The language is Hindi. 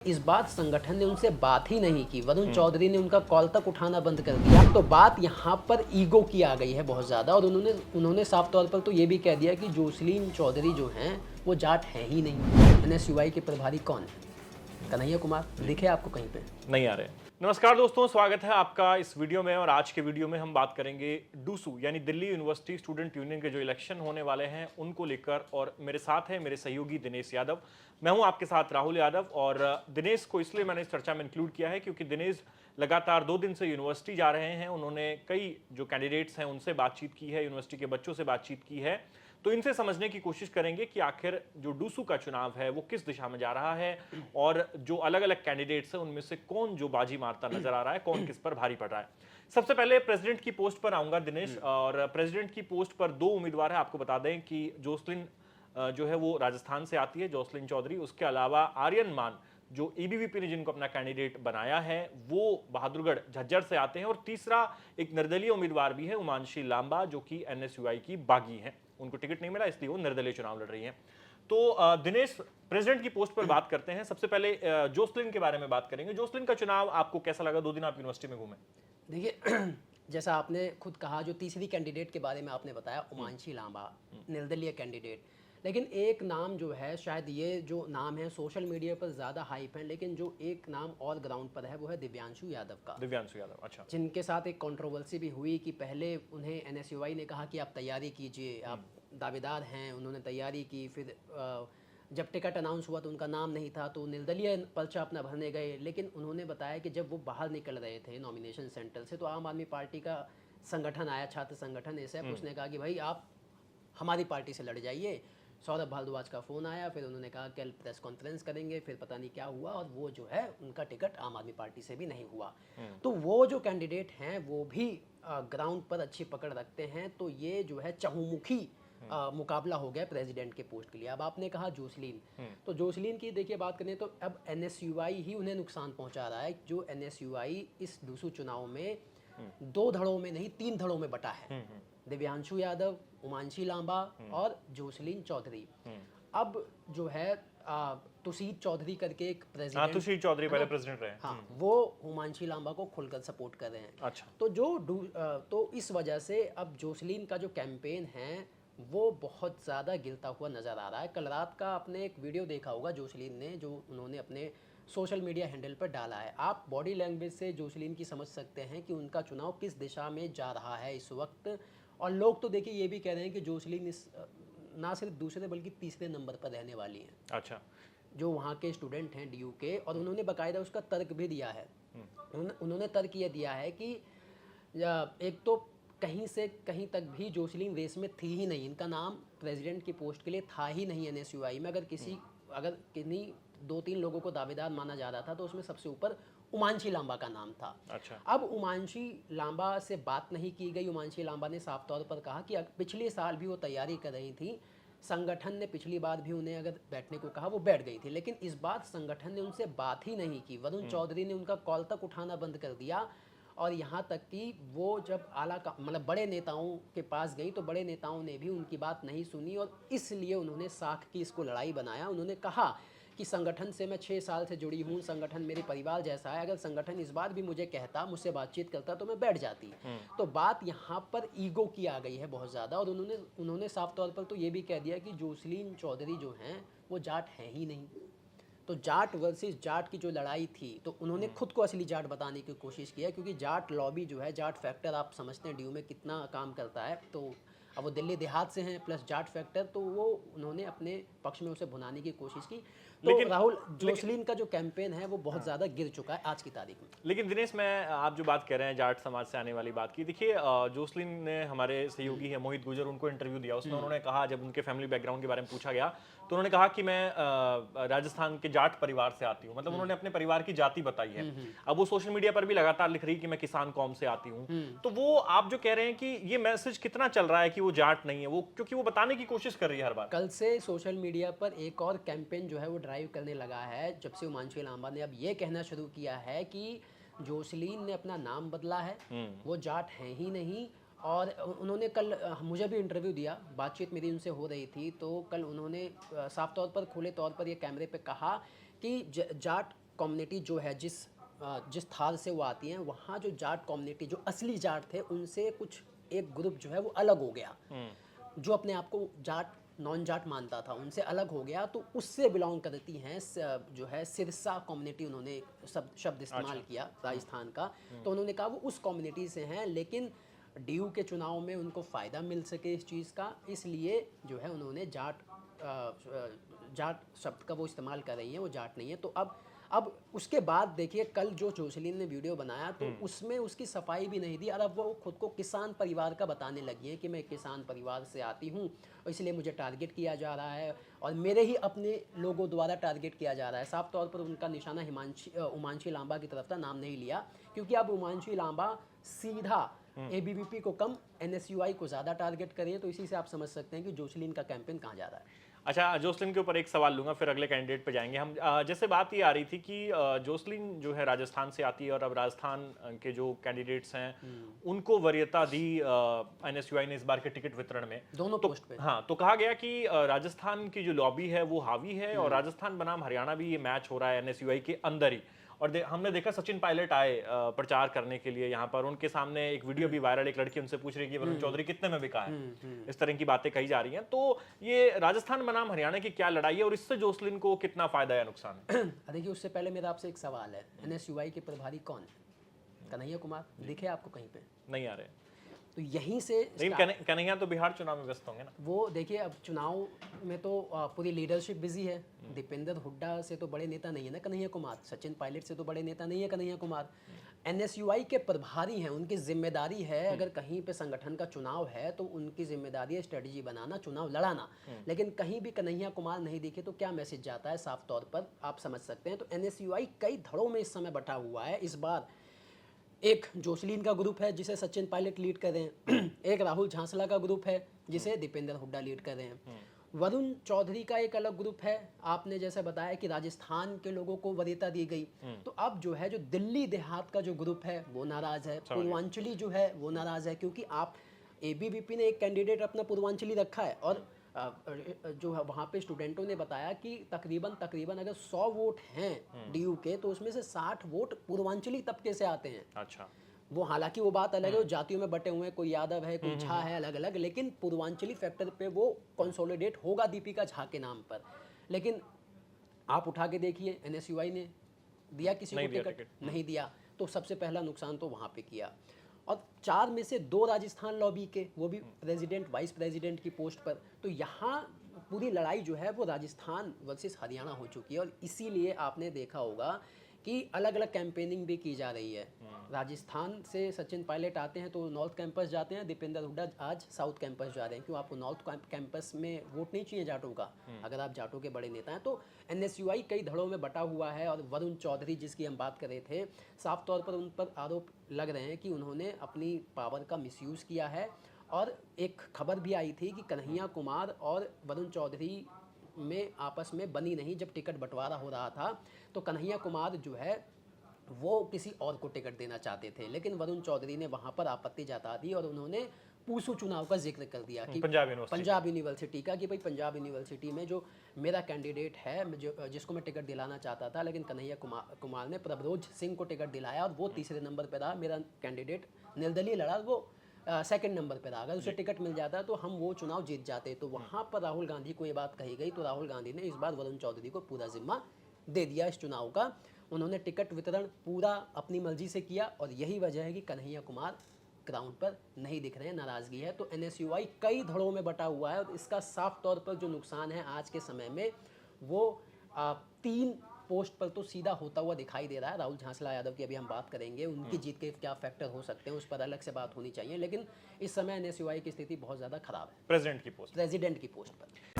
इस बात संगठन ने उनसे बात ही नहीं की। वरुण चौधरी ने उनका कॉल तक उठाना बंद कर दिया। तो बात यहाँ पर ईगो की आ गई है बहुत ज़्यादा, और उन्होंने साफ तौर पर तो ये भी कह दिया कि जोसलीन चौधरी जो हैं वो जाट हैं ही नहीं। एनएसयूआई के प्रभारी कौन है? कन्हैया कुमार दिखे आपको कहीं पे? नहीं आ रहे। नमस्कार दोस्तों, स्वागत है आपका इस वीडियो में। और आज के वीडियो में हम बात करेंगे डूसू यानी दिल्ली यूनिवर्सिटी स्टूडेंट यूनियन के जो इलेक्शन होने वाले हैं उनको लेकर। और मेरे साथ है मेरे सहयोगी दिनेश यादव। मैं हूं आपके साथ राहुल यादव। और दिनेश को इसलिए मैंने इस चर्चा में इंक्लूड किया है क्योंकि दिनेश लगातार 2 दिन से यूनिवर्सिटी जा रहे हैं। उन्होंने कई जो कैंडिडेट्स हैं उनसे बातचीत की है, यूनिवर्सिटी के बच्चों से बातचीत की है। तो इनसे समझने की कोशिश करेंगे कि आखिर जो डूसू का चुनाव है वो किस दिशा में जा रहा है, और जो अलग अलग कैंडिडेट्स हैं उनमें से कौन जो बाजी मारता नजर आ रहा है, कौन किस पर भारी पड़ रहा है। सबसे पहले प्रेसिडेंट की पोस्ट पर आऊंगा दिनेश। और प्रेसिडेंट की पोस्ट पर 2 उम्मीदवार हैं। आपको बता दें कि जोसलिन जो है वो राजस्थान से आती है, जोसलिन चौधरी। उसके अलावा आर्यन मान जो एबीवीपी ने जिनको अपना कैंडिडेट बनाया है वो बहादुरगढ़ झज्जर से आते हैं। और तीसरा एक निर्दलीय उम्मीदवार भी है, उमांशी लांबा, जो कि एनएसयूआई की बागी हैं। उनको टिकट नहीं मिला इसलिए वो निर्दलीय चुनाव लड़ रही हैं। तो दिनेश, प्रेसिडेंट की पोस्ट पर बात करते हैं। सबसे पहले जोसलिन के बारे में बात करेंगे। जोसलिन का चुनाव आपको कैसा लगा? 2 दिन आप यूनिवर्सिटी में घूमे। देखिए जैसा आपने खुद कहा, जो तीसरी कैंडिडेट के बारे में आपने बताया, उमांशी लांबा, निर्दलीय कैंडिडेट। लेकिन एक नाम जो है, शायद ये जो नाम है सोशल मीडिया पर ज़्यादा हाइप है, लेकिन जो एक नाम और ग्राउंड पर है वो है दिव्यांशु यादव का। दिव्यांशु यादव, अच्छा। जिनके साथ एक कंट्रोवर्सी भी हुई कि पहले उन्हें एनएसयूआई ने कहा कि आप तैयारी कीजिए, आप दावेदार हैं, उन्होंने तैयारी की। फिर जब टिकट अनाउंस हुआ तो उनका नाम नहीं था, तो निर्दलीय पर्चा अपना भरने गए। लेकिन उन्होंने बताया कि जब वो बाहर निकल रहे थे नॉमिनेशन सेंटर से, तो आम आदमी पार्टी का संगठन आया, छात्र संगठन एसएफ, उसने कहा कि भाई आप हमारी पार्टी से लड़ जाइए। सौरभ भारद्वाज का फ़ोन आया, फिर उन्होंने कहा कल प्रेस कॉन्फ्रेंस करेंगे। फिर पता नहीं क्या हुआ, और वो जो है उनका टिकट आम आदमी पार्टी से भी नहीं हुआ। तो वो जो कैंडिडेट हैं वो भी ग्राउंड पर अच्छी पकड़ रखते हैं। तो ये जो है चहुमुखी मुकाबला हो गया प्रेसिडेंट के पोस्ट के लिए। अब आपने कहा जोसलीन, तो जोसलीन की देखिए बात करें तो अब एनएसयूआई ही उन्हें नुकसान पहुंचा रहा है। जो एनएसयूआई इस डूसू चुनाव में 2 धड़ों में नहीं 3 धड़ों में बटा है। दिव्यांशु यादव, उमांशी लांबा और जोसलीन चौधरी। अब जो है तुषार चौधरी करके एक प्रेसिडेंट, तुषार चौधरी पहले प्रेसिडेंट रहे। हाँ, वो उमांशी लांबा को खुलकर सपोर्ट कर रहे हैं। अच्छा। तो तो इस वजह से अब जोसलीन का जो कैंपेन है वो बहुत ज़्यादा गिरता हुआ नज़र आ रहा है। कल रात का आपने एक वीडियो देखा होगा जोसलीन ने, जो उन्होंने अपने सोशल मीडिया हैंडल पर डाला है। आप बॉडी लैंग्वेज से जोसलीन की समझ सकते हैं कि उनका चुनाव किस दिशा में जा रहा है इस वक्त। और लोग तो देखिए ये भी कह रहे हैं कि जोसलीन इस ना सिर्फ दूसरे बल्कि तीसरे नंबर पर रहने वाली हैं। अच्छा। जो वहाँ के स्टूडेंट हैं डीयू के, और उन्होंने बाकायदा उसका तर्क भी दिया है। उन्होंने तर्क ये दिया है कि एक तो कहीं से कहीं तक भी जोसलीन रेस में थी ही नहीं, इनका नाम प्रेसिडेंट की पोस्ट के लिए था ही नहीं एनएसयूआई में। अगर किन्हीं 2-3 लोगों को दावेदार माना जा रहा था तो उसमें सबसे ऊपर उमांशी लांबा का नाम था। अच्छा। अब उमांशी लांबा से बात नहीं की गई। उमांशी लांबा ने साफ तौर पर कहा कि पिछले साल भी वो तैयारी कर रही थी, संगठन ने पिछली बार भी उन्हें अगर बैठने को कहा वो बैठ गई थी, लेकिन इस बार संगठन ने उनसे बात ही नहीं की। वरुण चौधरी ने उनका कॉल तक उठाना बंद कर दिया। और यहाँ तक कि वो जब मतलब बड़े नेताओं के पास गई तो बड़े नेताओं ने भी उनकी बात नहीं सुनी, और इसलिए उन्होंने साख की इसको लड़ाई बनाया। उन्होंने कहा कि संगठन से मैं 6 साल से जुड़ी हूँ, संगठन मेरे परिवार जैसा है, अगर संगठन इस बार भी मुझे कहता, मुझसे बातचीत करता तो मैं बैठ जाती। तो बात यहाँ पर ईगो की आ गई है बहुत ज़्यादा। और उन्होंने साफ तौर पर तो ये भी कह दिया कि जोसलीन चौधरी जो हैं वो जाट हैं ही नहीं। तो जाट वर्सेस जाट की जो लड़ाई थी, तो उन्होंने खुद को असली जाट बताने की कोशिश की है, क्योंकि जाट लॉबी जो है, जाट फैक्टर आप समझते हैं डीयू में कितना काम करता है। तो अब वो दिल्ली देहात से हैं प्लस जाट फैक्टर, तो वो उन्होंने अपने पक्ष में उसे भुनाने की कोशिश की। तो राहुल, जोसलीन का जो कैंपेन है वो बहुत ज़्यादा गिर चुका है आज की तारीख में। लेकिन दिनेश, मैं आप जो बात कर रहे हैं जाट समाज से आने वाली बात की, देखिए जोसलिन ने हमारे सहयोगी है मोहित गुजर, उनको इंटरव्यू दिया। उसमें उन्होंने कहा, जब उनके फैमिली बैकग्राउंड के बारे में पूछा गया तो उन्होंने कहा कि मैं राजस्थान के जाट परिवार से आती हूँ। मतलब उन्होंने अपने परिवार की जाति बताई है। अब वो सोशल मीडिया पर भी लगातार लिख रही है कि मैं किसान कौम से आती हूँ। तो वो आप जो कह रहे हैं कि ये मैसेज कितना चल रहा है कि वो जाट नहीं है, वो क्योंकि वो बताने की कोशिश कर रही है हर बार। कल से सोशल मीडिया पर एक और कैंपेन जो है वो ड्राइव करने लगा है, जब से उमांशी लांबा ने अब ये कहना शुरू किया है कि जोसलीन ने अपना नाम बदला है, वो जाट हैं ही नहीं। और उन्होंने कल मुझे भी इंटरव्यू दिया, बातचीत मेरी उनसे हो रही थी, तो कल उन्होंने साफ तौर पर खुले तौर पर ये कैमरे पे कहा कि जाट कम्युनिटी जो है जिस थार से वो आती हैं, वहाँ जो जाट कम्युनिटी जो असली जाट थे उनसे कुछ एक ग्रुप जो है वो अलग हो गया, जो अपने आप को जाट नॉन जाट मानता था उनसे अलग हो गया, तो उससे बिलोंग करती हैं जो है सिरसा कम्युनिटी। उन्होंने शब्द इस्तेमाल किया राजस्थान का, तो उन्होंने कहा वो उस कम्युनिटी से हैं, लेकिन डीयू के चुनाव में उनको फ़ायदा मिल सके इस चीज़ का, इसलिए जो है उन्होंने जाट शब्द का वो इस्तेमाल कर रही हैं, वो जाट नहीं है। तो अब उसके बाद देखिए कल जो जोसलीन ने वीडियो बनाया तो उसमें उसकी सफाई भी नहीं दी, और अब वो खुद को किसान परिवार का बताने लगी है कि मैं किसान परिवार से आती हूँ और इसलिए मुझे टारगेट किया जा रहा है और मेरे ही अपने लोगों द्वारा टारगेट किया जा रहा है। साफ तौर पर उनका निशाना उमांशी लांबा की तरफ था, नाम नहीं लिया, क्योंकि अब उमांशी लांबा सीधा एबीवीपी को कम एनएसयूआई को ज़्यादा टारगेट करें, तो इसी से आप समझ सकते हैं कि जोसलीन का कैंपेन कहाँ जा रहा है। अच्छा, जोसलिन के ऊपर एक सवाल लूंगा, फिर अगले कैंडिडेट पे जाएंगे हम। जैसे बात ये आ रही थी कि जोसलिन जो है राजस्थान से आती है और अब राजस्थान के जो कैंडिडेट्स हैं उनको वरीयता दी एनएसयूआई ने इस बार के टिकट वितरण में, दोनों पोस्ट पे। हाँ, तो कहा गया कि राजस्थान की जो लॉबी है वो हावी है और राजस्थान बनाम हरियाणा भी ये मैच हो रहा है एनएसयूआई के अंदर ही। और हमने देखा सचिन पायलट आए प्रचार करने के लिए यहाँ पर, उनके सामने एक वीडियो भी वायरल, एक लड़की उनसे पूछ रही है कि वरुण चौधरी कितने में बिका है, इस तरह की बातें कही जा रही हैं। तो ये राजस्थान बनाम हरियाणा की क्या लड़ाई है और इससे जोसलिन को कितना फायदा या नुकसान है? देखिए उससे पहले मेरा आपसे एक सवाल है, एनएसयूआई के प्रभारी कौन है? कन्हैया कुमार दिखे आपको कहीं पे? नहीं आ रहे। तो यहीं से लेकिन कन्हैया तो बिहार चुनाव में व्यस्त होंगे ना। वो देखिए अब चुनाव में तो पूरी लीडरशिप बिजी है। दीपेंद्र हुड्डा से तो बड़े नेता नहीं है ना कन्हैया कुमार, सचिन पायलट से तो बड़े नेता नहीं है कन्हैया कुमार। एनएसयूआई के प्रभारी हैं, उनकी जिम्मेदारी है अगर कहीं पे संगठन का चुनाव है तो उनकी जिम्मेदारी है स्ट्रेटजी बनाना, चुनाव लड़ाना। लेकिन कहीं भी कन्हैया कुमार नहीं दिखे तो क्या मैसेज जाता है, साफ तौर पर आप समझ सकते हैं। तो एनएसयूआई कई धड़ों में इस समय बटा हुआ है। इस बार एक जोसलीन का ग्रुप है जिसे सचिन पायलट लीड कर रहे हैं, एक राहुल झांसला का ग्रुप है जिसे दीपेंद्र हुड्डा लीड कर रहे हैं, वरुण चौधरी का एक अलग ग्रुप है। आपने जैसे बताया कि राजस्थान के लोगों को वरीयता दी गई, तो अब जो है जो दिल्ली देहात का जो ग्रुप है वो नाराज है, पूर्वांचली जो है वो नाराज है, क्योंकि आप एबीवीपी ने एक कैंडिडेट अपना पूर्वांचली रखा है और जो है वहाँ पे स्टूडेंटों ने बताया कि तकरीबन अगर 100 वोट हैं डीयू के तो उसमें से 60 वोट पूर्वांचली तबके से आते हैं। अच्छा, वो हालांकि वो बात अलग है, वो जातियों में बटे हुए हैं, कोई यादव है कोई झा है, अलग अलग, लेकिन पूर्वांचली फैक्टर पे वो कंसोलिडेट होगा दीपिका झा के नाम पर। लेकिन आप उठा के देखिए एनएसयूआई ने दिया किसी को टिकट? नहीं दिया, तो सबसे पहला नुकसान तो वहाँ पे किया। और 4 में से 2 राजस्थान लॉबी के, वो भी प्रेसिडेंट वाइस प्रेसिडेंट की पोस्ट पर। तो यहाँ पूरी लड़ाई जो है वो राजस्थान वर्सेस हरियाणा हो चुकी है और इसीलिए आपने देखा होगा कि अलग अलग कैंपेनिंग भी की जा रही है। राजस्थान से सचिन पायलट आते हैं तो नॉर्थ कैंपस जाते हैं, दीपेंद्र हुड्डा आज साउथ कैंपस जा रहे हैं। क्यों? आपको नॉर्थ कैंपस में वोट नहीं चाहिए जाटों का, अगर आप जाटों के बड़े नेता हैं। तो एनएसयूआई कई धड़ों में बटा हुआ है और वरुण चौधरी जिसकी हम बात कर रहे थे, साफ तौर पर उन पर आरोप लग रहे हैं कि उन्होंने अपनी पावर का मिसयूज़ किया है। और एक खबर भी आई थी कि कन्हैया कुमार और वरुण चौधरी में आपस में बनी नहीं, जब टिकट बंटवारा हो रहा था तो कन्हैया कुमार जो है वो किसी और को टिकट देना चाहते थे, लेकिन वरुण चौधरी ने वहाँ पर आपत्ति जता दी और उन्होंने पूसू चुनाव का जिक्र कर दिया कि पंजाब यूनिवर्सिटी का, कि भाई पंजाब यूनिवर्सिटी में जो मेरा कैंडिडेट है जिसको मैं टिकट दिलाना चाहता था, लेकिन कन्हैया कुमार ने प्रभरोज सिंह को टिकट दिलाया और वो तीसरे नंबर पर रहा, मेरा कैंडिडेट निर्दलीय लड़ा, वो सेकंड नंबर पर रहा। अगर उसे टिकट मिल जाता तो हम वो चुनाव जीत जाते। तो वहाँ पर राहुल गांधी को ये बात कही गई, तो राहुल गांधी ने इस बार वरुण चौधरी को पूरा जिम्मा दे दिया इस चुनाव का। उन्होंने टिकट वितरण पूरा अपनी मर्जी से किया और यही वजह है कि कन्हैया कुमार ग्राउंड पर नहीं दिख रहे हैं, नाराजगी है। तो एनएसयूआई कई धड़ों में बटा हुआ है और इसका साफ तौर पर जो नुकसान है आज के समय में वो 3 पोस्ट पर तो सीधा होता हुआ दिखाई दे रहा है। राहुल झांसला यादव की अभी हम बात करेंगे, उनकी जीत के क्या फैक्टर हो सकते हैं उस पर अलग से बात होनी चाहिए, लेकिन इस समय एनएसयूआई की स्थिति बहुत ज़्यादा खराब है प्रेसिडेंट की पोस्ट पर।